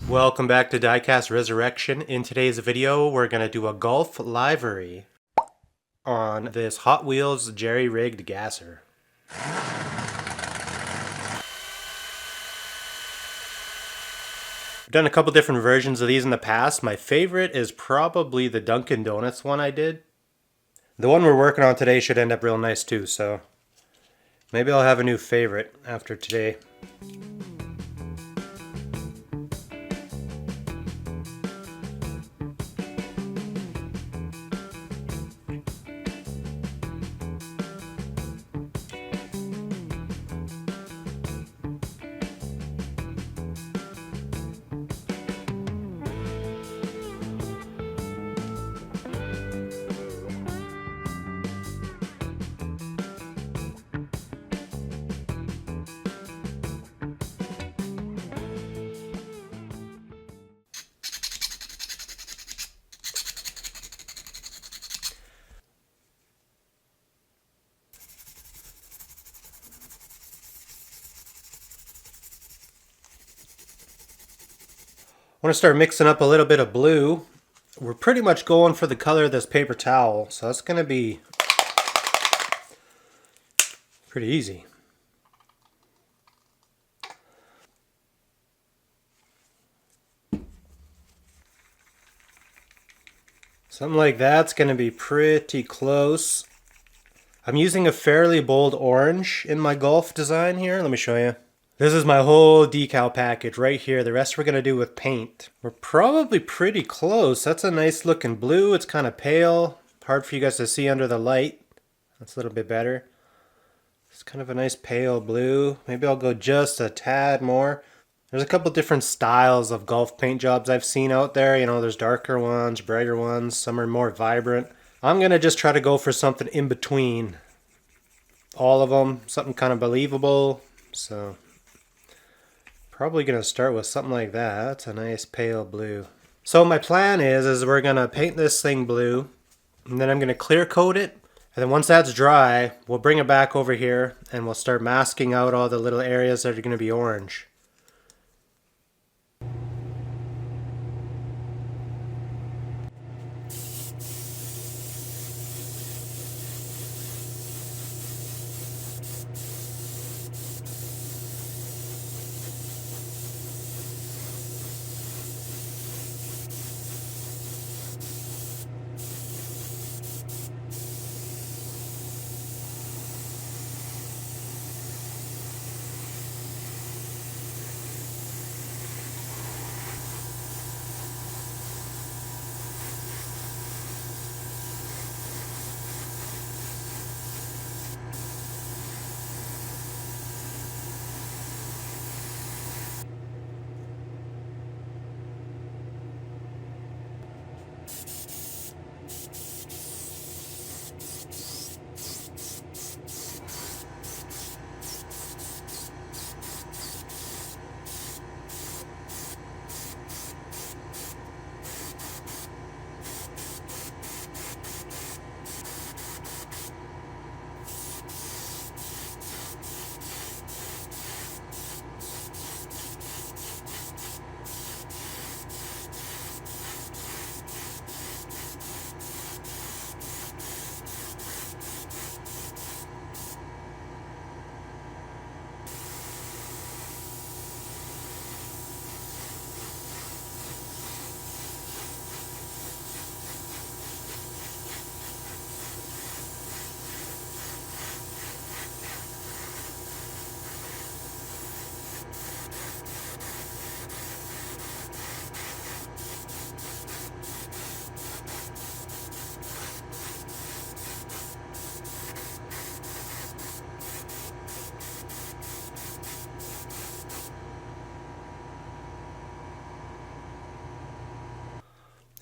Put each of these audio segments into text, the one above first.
Welcome back to Diecast Resurrection. In today's video, we're going to do a Golf Livery on this Hot Wheels jerry-rigged gasser. I've done a couple different versions of these in the past. My favorite is probably the Dunkin Donuts one I did. The one we're working on today should end up real nice too, so maybe I'll have a new favorite after today. I want to start mixing up a little bit of blue. We're pretty much going for the color of this paper towel, so that's going to be pretty easy. Something like that's going to be pretty close. I'm using a fairly bold orange in my golf design here. Let me show you. This is my whole decal package right here. The rest we're going to do with paint. We're probably pretty close. That's a nice looking blue. It's kind of pale. Hard for you guys to see under the light. That's a little bit better. It's kind of a nice pale blue. Maybe I'll go just a tad more. There's a couple different styles of golf paint jobs I've seen out there. You know, there's darker ones, brighter ones. Some are more vibrant. I'm going to just try to go for something in between all of them. Something kind of believable. So probably going to start with something like that. That's a nice pale blue. So my plan is we're going to paint this thing blue, and then I'm going to clear coat it. And then once that's dry, we'll bring it back over here and we'll start masking out all the little areas that are going to be orange.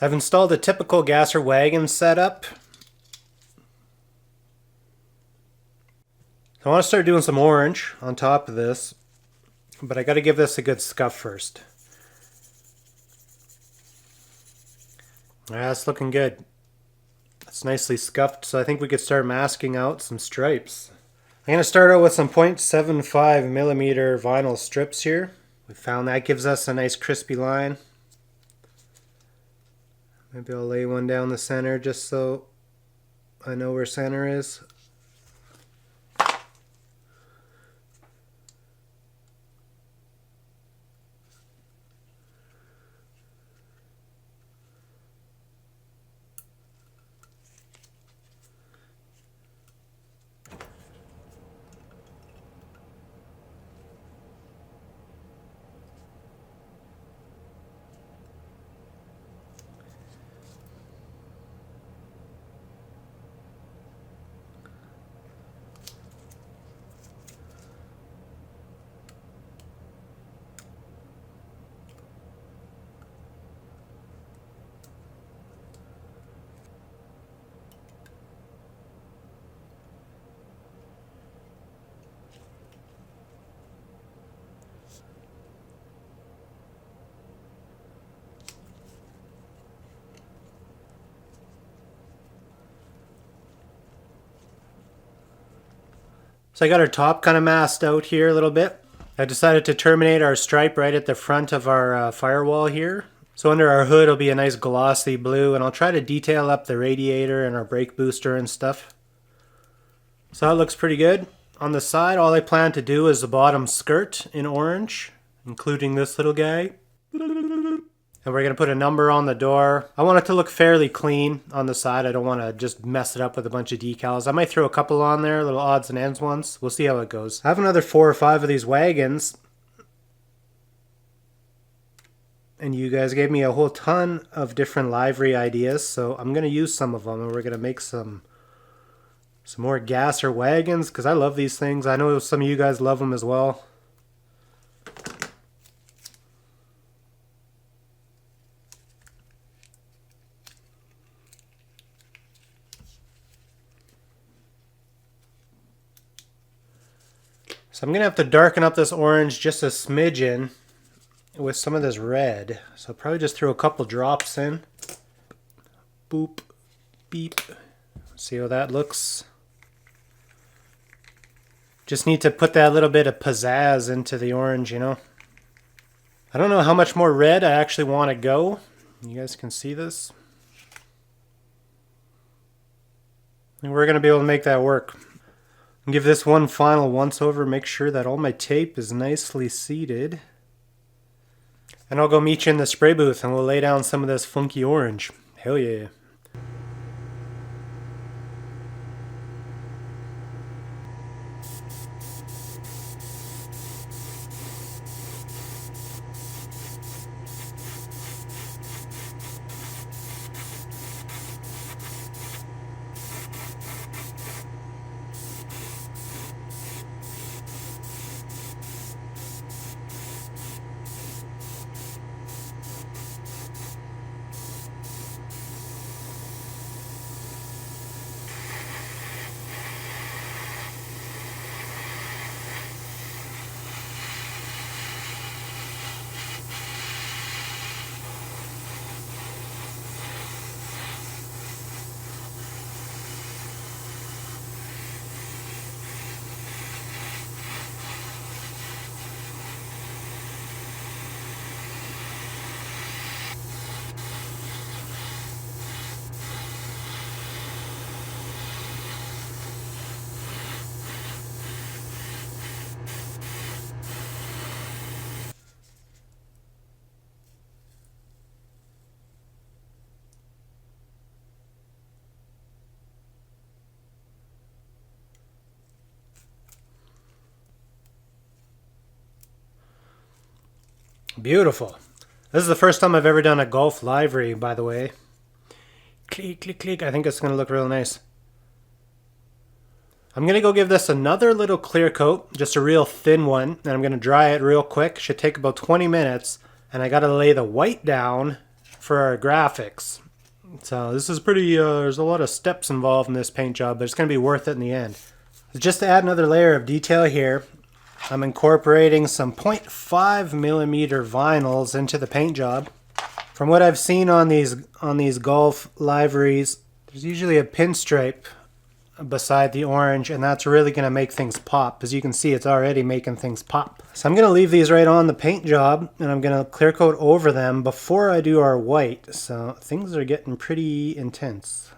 I've installed a typical Gasser Wagon setup. I want to start doing some orange on top of this, but I got to give this a good scuff first. That's looking good. It's nicely scuffed, so I think we could start masking out some stripes. I'm going to start out with some 0.75 millimeter vinyl strips here. We found that gives us a nice crispy line. Maybe I'll lay one down the center just so I know where center is. So I got our top kind of masked out here a little bit. I decided to terminate our stripe right at the front of our firewall here. So under our hood will be a nice glossy blue, and I'll try to detail up the radiator and our brake booster and stuff. So that looks pretty good. On the side, all I plan to do is the bottom skirt in orange, including this little guy. And we're going to put a number on the door. I want it to look fairly clean on the side. I don't want to just mess it up with a bunch of decals. I might throw a couple on there, little odds and ends ones. We'll see how it goes. I have another 4 or 5 of these wagons. And you guys gave me a whole ton of different livery ideas, so I'm going to use some of them, and we're going to make some more Gasser wagons, because I love these things. I know some of you guys love them as well. So I'm going to have to darken up this orange just a smidgen with some of this red. So I'll probably just throw a couple drops in. Boop, beep. See how that looks. Just need to put that little bit of pizzazz into the orange, you know. I don't know how much more red I actually want to go. You guys can see this. And we're going to be able to make that work. Give this one final once over, make sure that all my tape is nicely seated. And I'll go meet you in the spray booth and we'll lay down some of this funky orange. Hell yeah. Beautiful. This is the first time I've ever done a Golf Livery, by the way. Click, click, click. I think it's going to look real nice. I'm going to go give this another little clear coat, just a real thin one, and I'm going to dry it real quick. Should take about 20 minutes, and I got to lay the white down for our graphics. So this is pretty, there's a lot of steps involved in this paint job, but it's going to be worth it in the end. Just to add another layer of detail here, I'm incorporating some 0.5 millimeter vinyls into the paint job. From what I've seen on these Golf Liveries, there's usually a pinstripe beside the orange, and that's really going to make things pop. As you can see, it's already making things pop. So I'm going to leave these right on the paint job, and I'm going to clear coat over them before I do our white. So things are getting pretty intense.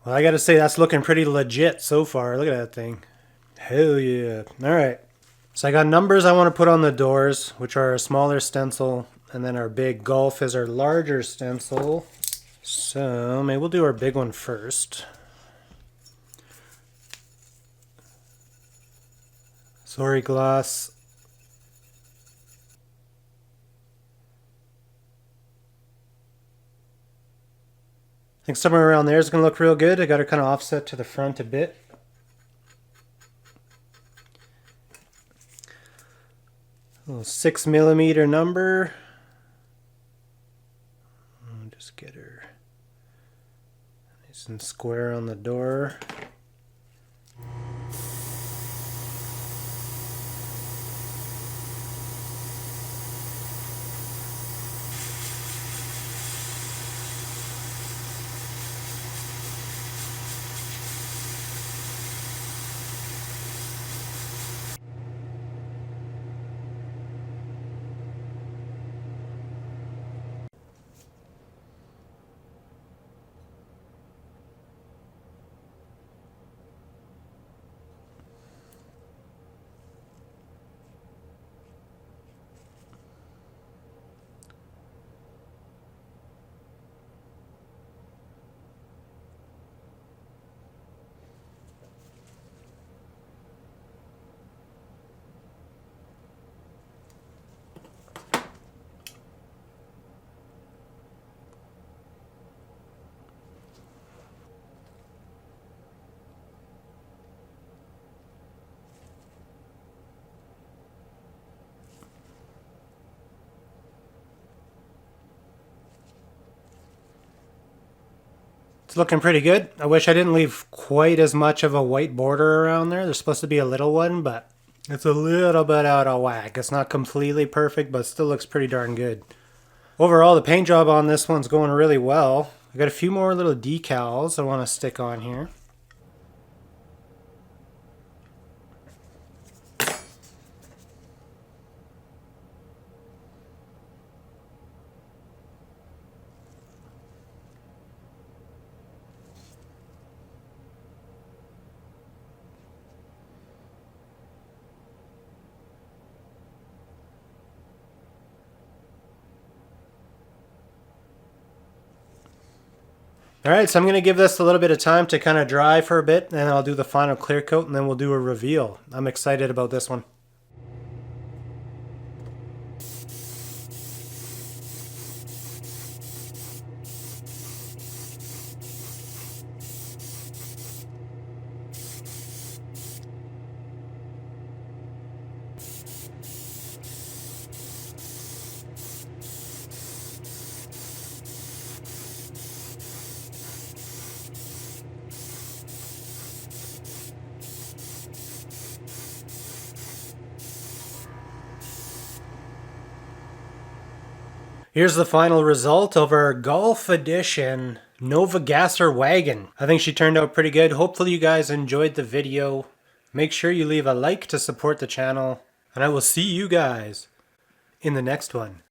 Well, I gotta say, that's looking pretty legit so far. Look at that thing. Hell yeah. Alright. So I got numbers I want to put on the doors, which are a smaller stencil, and then our big Golf is our larger stencil. So maybe we'll do our big one first. Sorry, gloss. I think somewhere around there is going to look real good. I got it kind of offset to the front a bit. A little 6mm number. I'll just get her nice and square on the door. It's looking pretty good. I wish I didn't leave quite as much of a white border around there. There's supposed to be a little one, but it's a little bit out of whack. It's not completely perfect, but it still looks pretty darn good. Overall, the paint job on this one's going really well. I got a few more little decals I want to stick on here. Alright, so I'm going to give this a little bit of time to kind of dry for a bit, and I'll do the final clear coat, and then we'll do a reveal. I'm excited about this one. Here's the final result of our Golf Edition Nova Gasser Wagon. I think she turned out pretty good. Hopefully you guys enjoyed the video. Make sure you leave a like to support the channel. And I will see you guys in the next one.